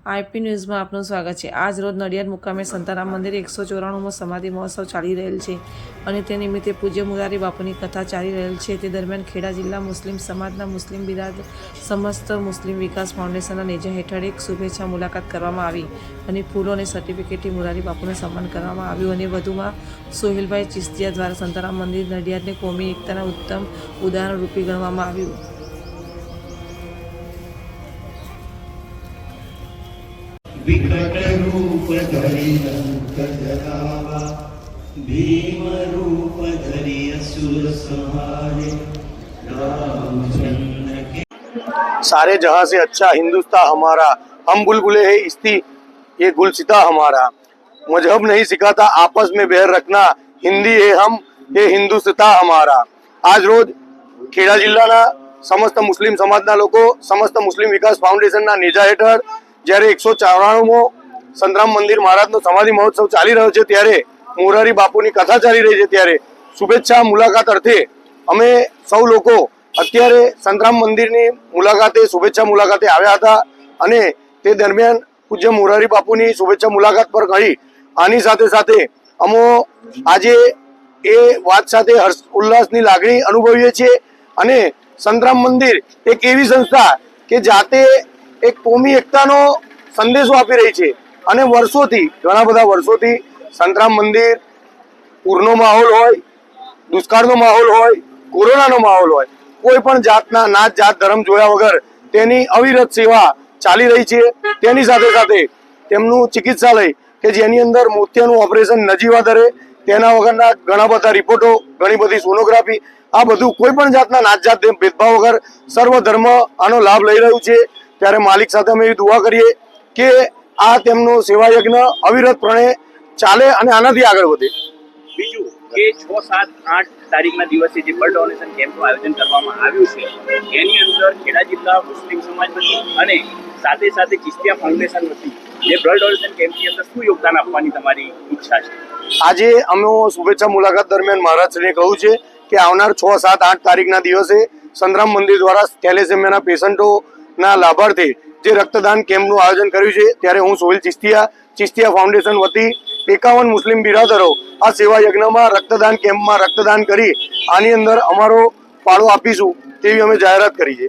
IP ન્યૂઝમાં આપનું સ્વાગત છે। આજ રોજ નડિયાદ મુકામે સંતારામ મંદિરે 194મો સમાધિ મહોત્સવ ચાલી રહેલ છે અને તે નિમિત્તે પૂજ્ય મુરારી બાપુની કથા ચાલી રહેલ છે। તે દરમિયાન ખેડા જિલ્લા મુસ્લિમ સમાજના મુસ્લિમ બિરાદર સમસ્ત મુસ્લિમ વિકાસ ફાઉન્ડેશનના નેજા હેઠળ એક શુભેચ્છા મુલાકાત કરવામાં આવી અને ફૂલો અને સર્ટિફિકેટથી મુરારી બાપુનું સન્માન કરવામાં આવ્યું અને વધુમાં સોહેલભાઈ ચિસ્તિયા દ્વારા સંતારામ મંદિર નડિયાદને કોમી એકતાના ઉત્તમ ઉદાહરણ રૂપે ગણવામાં આવ્યું। विकट रूप धरि लंक जरावा भीम रूप धरि असुर संहारे रामचंद्र के सारे जहां से अच्छा हिंदुस्तान हमारा, हम बुलबुले हैं इस्ती ये गुलसिता हमारा। मजहब नहीं सिखाता आपस में बैर रखना, हिंदी है हम ये हिंदुस्तान हमारा। आज रोज खेड़ा जिल्लाना समस्त मुस्लिम समाजना लोको समस्त मुस्लिम विकास फाउंडेशनना नेजा हेठळ જ્યારે 194મો સંતરામ મંદિર મહારાજનો સમાધિ મહોત્સવ ચાલી રહ્યો છે ત્યારે મોરારી બાપુની કથા ચાલી રહી છે ત્યારે શુભેચ્છા મુલાકાત અર્થે અમે સૌ લોકો અત્યારે સંતરામ મંદિરની મુલાકાતે શુભેચ્છા મુલાકાતે આવ્યા હતા અને તે દરમિયાન પૂજ્ય મોરારી બાપુની શુભેચ્છા મુલાકાત પર ગઈ। આની સાથે સાથે અમો આજે એ વાત સાથે હર્ષ ઉલ્લાસની લાગણી અનુભવીએ છીએ અને સંતરામ મંદિર એક એવી સંસ્થા કે જાતે एक कोमी एकतानो संदेशो आपी रही है અને વર્ષોથી ઘણા બધા વર્ષોથી સંતરામ મંદિર પૂરનો માહોલ હોય, દુષ્કાળનો માહોલ હોય, કોરોનાનો માહોલ હોય, કોઈ પણ જાતના નાત જાત ધર્મ જોયા વગર તેની અવિરત સેવા ચાલી રહી છે। તેની સાથે સાથે તેમનું ચિકિત્સાલય કે જેની અંદર મોતિયાનું ઓપરેશન નજીવા દરે, તેના વગરના ઘણા બધા રિપોર્ટો, ઘણી બધી સોનોગ્રાફી, આ બધું કોઈ પણ જાતના નાત જાત ભેદભાવ વગર સર્વ ધર્મ આનો લાભ લઈ રહ્યું છે। ત્યારે માલિક સાથે અમે એવી દુઆ કરીએ કે આ તેમનો સેવા યજ્ઞ અવિરતપણે ચાલે અને આનાથી આગળ વધે। બીજું કે 6, 7, 8 તારીખના દિવસે જે બ્લડ ડોનેશન કેમ્પનું આયોજન કરવામાં આવ્યું છે એની અંદર ખેડા જિલ્લા મુસ્લિમ સમાજ વતી અને સાથે સાથે ચિસ્તિયા ફાઉન્ડેશન વતી જે બ્લડ ડોનેશન કેમ્પની અંદર શું યોગદાન આપવાની તમારી ઈચ્છા છે? આજે અમે શુભેચ્છા મુલાકાત દરમિયાન મહારાજશ્રીએ કહ્યું છે કે આવનાર 6, 7, 8 તારીખના દિવસે સંતરામ મંદિર દ્વારા થેલેસેમિયાના પેશન્ટોના લાભાર્થે જે રક્તદાન કેમ્પનું આયોજન કર્યું છે ત્યારે હું સોહેલ ચિસ્તિયા ફાઉન્ડેશન વતી 51 મુસ્લિમ બિરાદરો આ સેવા યજ્ઞમાં રક્તદાન કેમ્પમાં રક્તદાન કરી આની અંદર અમારો ફાળો આપીશું તેવી અમે જાહેરાત કરી છે।